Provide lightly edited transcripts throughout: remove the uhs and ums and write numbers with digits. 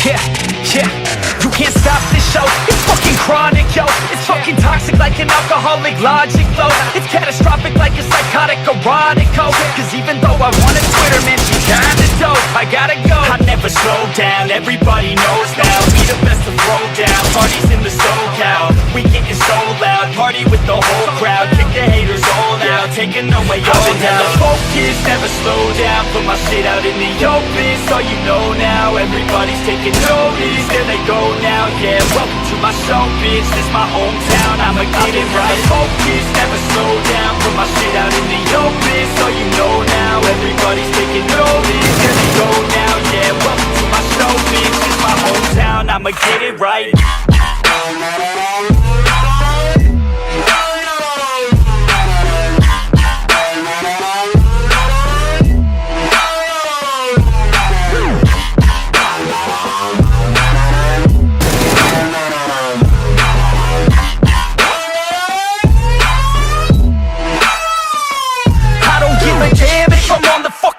Yeah, yeah. You can't stop this show. It's fucking chronic, yo. It's fucking toxic like an alcoholic logic flow. It's catastrophic like a psychotic erotico. Cause even though I want a Twitter, man, she kinda dope. I gotta go. I never slow down, everybody knows now. We the best to throw down. Parties in the SoCal. We getting so loud. Party with the whole crowd. Kick the haters all out. Taking away all down. Focus, never slow down. Put my shit out in the open. So you know now. Everybody's taking notice. There they go now. Yeah, welcome to my show, bitch. This my hometown. I'ma get it right. Focus, never slow down. Put my shit out in the open. So you know now. Everybody's taking notice. There they go now. Yeah, welcome to my show, bitch. This my hometown. I'ma get it right.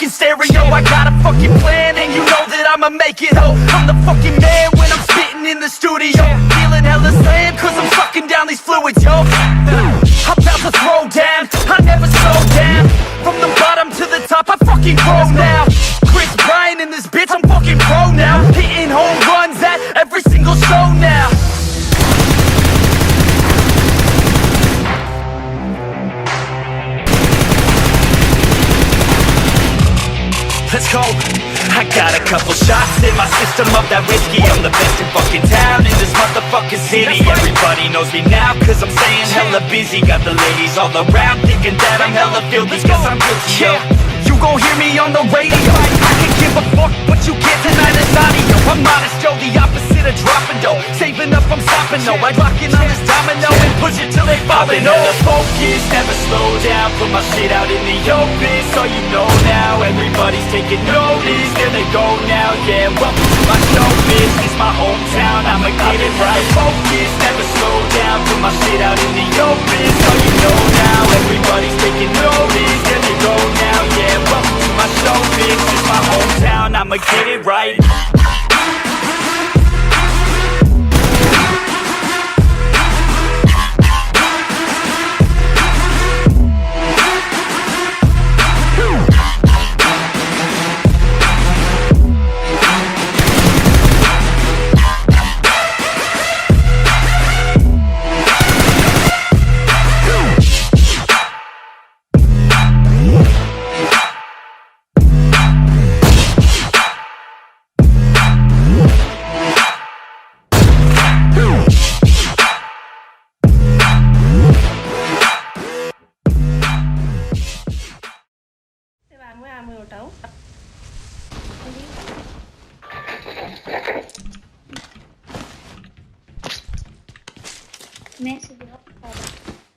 Stereo, I got a fucking plan, and you know that I'ma make it, ho. I'm the fucking man when I'm spitting in the studio. Feeling hella slam, cause I'm sucking down these fluids, yo. I'm about to throw down, I never slow down. From the bottom to the top, I fucking grow now. Chris Bryant in this bitch, I'm fucking pro now. Hitting home runs at every single show now. Let's go. I got a couple shots in my system of that whiskey. I'm the best in fucking town in this motherfucking city. Everybody knows me now cause I'm staying hella busy. Got the ladies all around thinking that I'm hella filthy cause I'm guilty, yo. You gon' hear me on the radio. I can give a fuck what you get tonight is audio. I'm modest, yo, the opposite of dropping dough. Saving up, I'm stopping, no. I rockin' on this domino and push it till they falling. Never focus, never slow down. Put my shit out in the open, so you know now. Everybody's taking notice, there they go now. Yeah, welcome to my show, bitch. It's my hometown, I'ma get it right. Focus, never slow down. Put my shit out in the open, so you know now. Everybody's taking notice, there they go now. Yeah, welcome to my show, bitch. It's my hometown, I'ma get it right.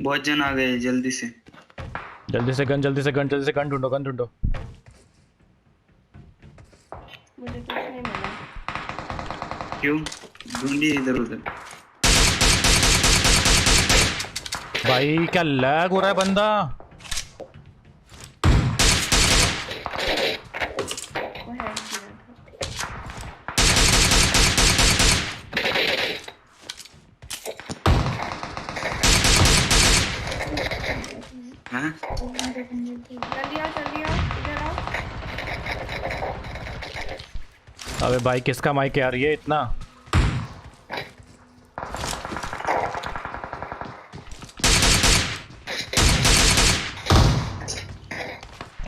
बहुत जन आ गए जल्दी से gun ढूंढो मुझे कुछ नहीं मिला। क्यों ढूंढिए इधर उधर। भाई क्या लैग हो रहा है बंदा। जल्दी आओ इधर आओ। अबे भाई किसका माइक है यार ये इतना।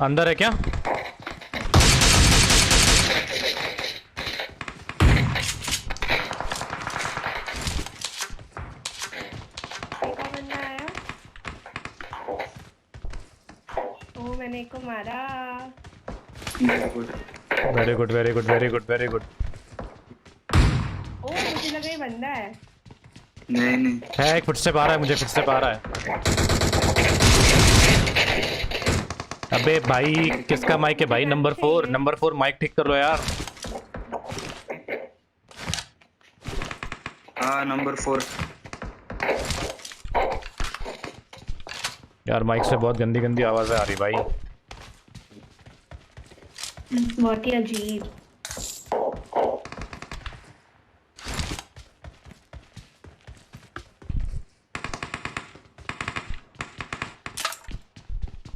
अंदर है क्या? मैंने को मारा। Very good. ओ मुझे लगा ये बंदा है। नहीं है एक फुटस्टेप आ रहा है मुझे फुटस्टेप आ रहा है। अबे भाई किसका माइक है भाई? नंबर 4 माइक ठीक कर लो यार। हाँ नंबर 4 यार माइक से बहुत गंदी गंदी आवाजें आ रही भाई। बहुत ही अजीब।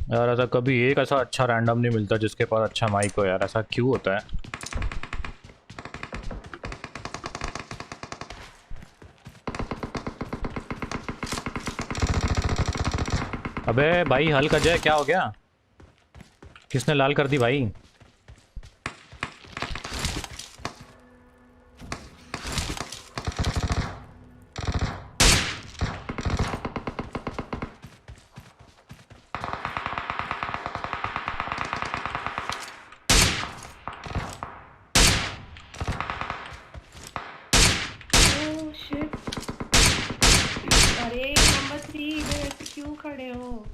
यार ऐसा कभी एक ऐसा अच्छा रैंडम नहीं मिलता जिसके पास अच्छा माइक हो यार, ऐसा क्यों होता है? अबे भाई हल कर जाए, क्या हो गया? किसने लाल कर दी भाई? Oh shit. अरे नंबर 3 इधर ऐसे क्यों खड़े हो?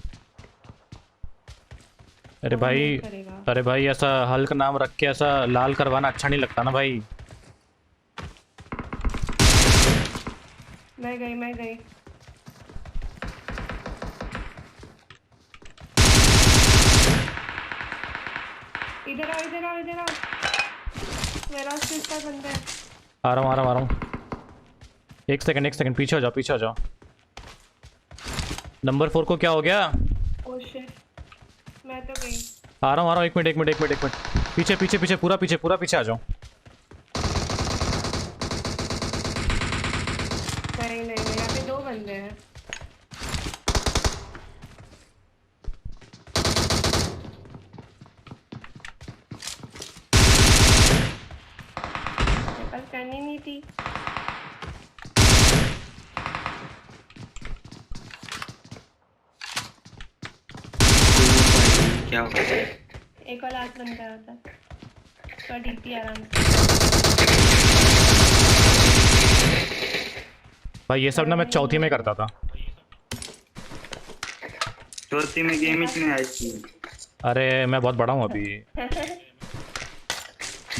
अरे वो भाई, नहीं करेगा। अरे भाई ऐसा हल्क नाम रख के ऐसा लाल करवाना अच्छा नहीं लगता ना भाई। मैं गई, मैं गई। इधर आओ, इधर आओ, इधर आओ। मेरा सिस्टर बंदा है। आ रहा हूँ आ रहा हूँ आ रहा हूँ। एक सेकंड एक सेकंड, पीछे हो जाओ पीछे हो जाओ। नंबर 4 को क्या हो गया? Oh shit. मैं तो गई। आ रहा हूँ, एक मिनट एक मिनट एक मिनट एक मिनट। पीछे पीछे पीछे, पूरा पीछे आ जाओ। नहीं नहीं नहीं, यहाँ पे 2 बंदे हैं। मेरे पास करनी नहीं थी। क्या हो गया? एक और लास्ट बंदा होता। तो डीपी आराम से। भाई ये सब ना मैं चौथी में करता था। चौथी में गेम ही नहीं आई थी। अरे मैं बहुत बड़ा हूँ अभी।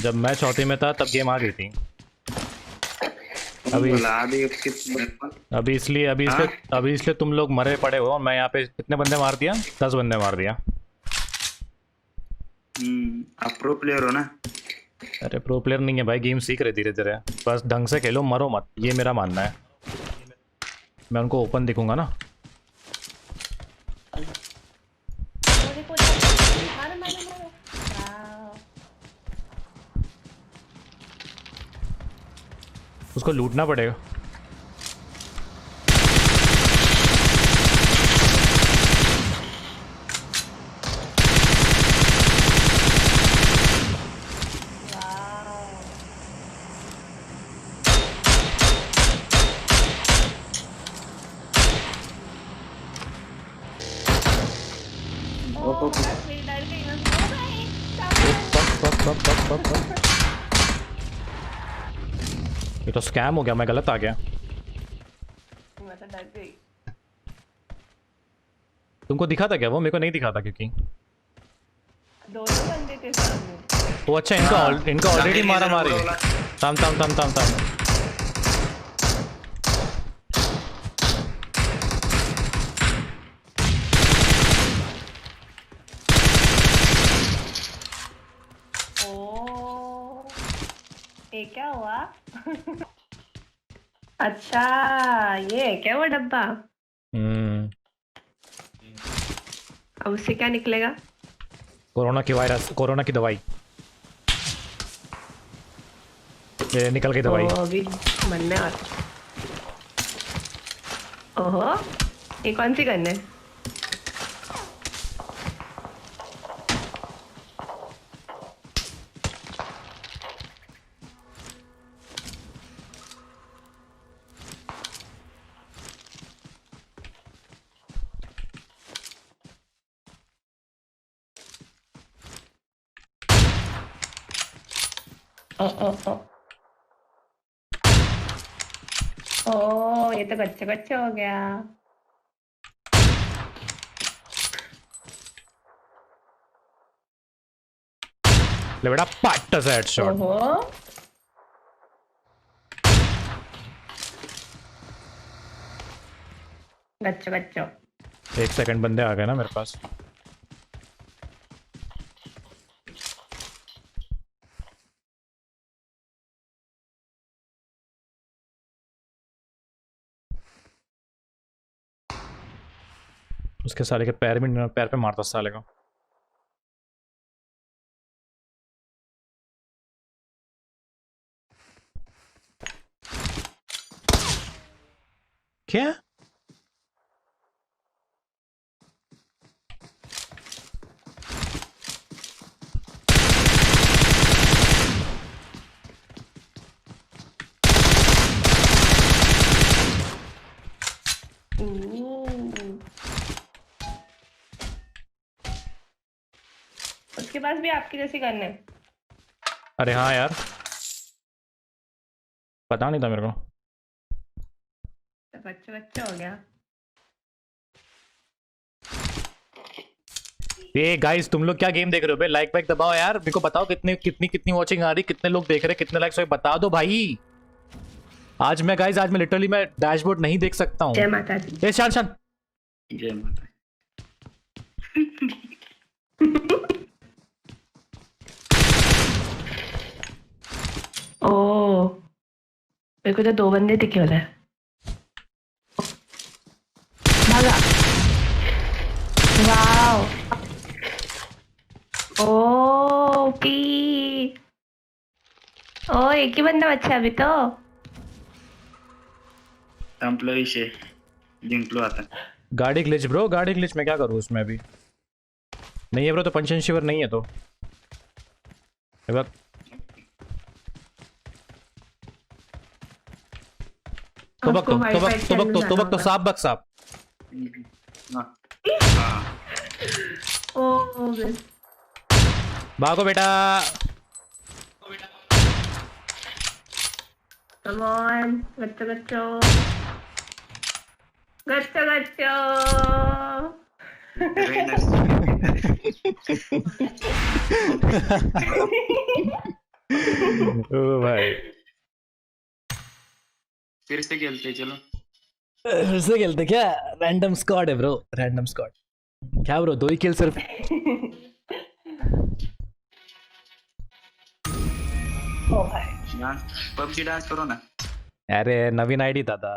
जब मैं चौथी में था तब गेम आ गई थी। अभी बोला अभी कितने? हाँ। अभी इसलिए तुम लोग मरे पड़े हो। मैं यहाँ पे कितने बंदे मार दिया? 10 बंदे मार दिया। आप प्रो प्लेयर हो ना? अरे प्रो प्लेयर नहीं है भाई, गेम सीख रहे धीरे धीरे। बस ढंग से खेलो, मरो मत, ये मेरा मानना है। मैं उनको ओपन दिखूंगा ना। वो देखो, मारो मारो मारो। वाह। उसको लूटना पड़ेगा। ओहो। बस मेरी डर गई, मैं सो गई। ओ, सामने fuck fuck fuck fuck fuck fuck. ये तो स्कैम हो गया, मैं गलत आ गया। मैं तो डर गई। तुमको दिखा था क्या वो? मेरे को नहीं दिखा था क्योंकि 2 बंदे थे सामने। वो अच्छा, इनका ऑलरेडी मारा मारी है। तम तम तम तम तम। ओ, ये क्या हुआ? अच्छा, ये है क्या वो डब्बा? हम्म। अब उससे क्या निकलेगा? कोरोना की दवाई। ये निकल गई ओ दवाई। अभी बनने वाला। ओहो, ये कौन सी गन है? ओ ओ ओ ओ, ये तो गच्चे गच्चे हो गया। ले बेटा, पट्ट से हेडशॉट। ओहो, गच्चो गच्चो। एक सेकंड, बंदे आ गए ना मेरे पास। उसके साले के पैर पे मारता साले को। क्या उसके पास भी आपकी जैसी गन है। अरे हाँ यार, पता नहीं था मेरे को। तो बच्चा हो गया। ये गाइस तुम लोग क्या गेम देख रहे हो बे? लाइक वाइक दबाओ यार, मेरे को बताओ कितनी वॉचिंग आ रही, कितने लोग देख रहे हैं, कितने लाइक्स, बता दो भाई। आज मैं लिटरली मैं डैशबोर्ड नहीं देख सकता हूँ। जय माता दी। ए शान शान, जय माता। ओ मेरे को तो 2 बंदे दिखे उधर। भागा। वाओ। O P. ओ एक ही बंदा बचा अभी तो। संपला विषय, जिंकलो आता। गाड़ी ग्लिच ब्रो, गाड़ी ग्लिच मैं क्या करूँ उसमें? अभी नहीं है ब्रो, तो पंचन शिवर नहीं है तो बक। तो साफ बक साफ। हाँ ओ भागो बेटा। Come on गच्चो। ओ भाई फिर से खेलते चलो। फिर से खेलते क्या? रैंडम स्क्वाड है ब्रो, रैंडम स्क्वाड। क्या ब्रो 2 ही किल सिर्फ? डांस, पबजी डांस करो ना। अरे नवीन आईडी दादा।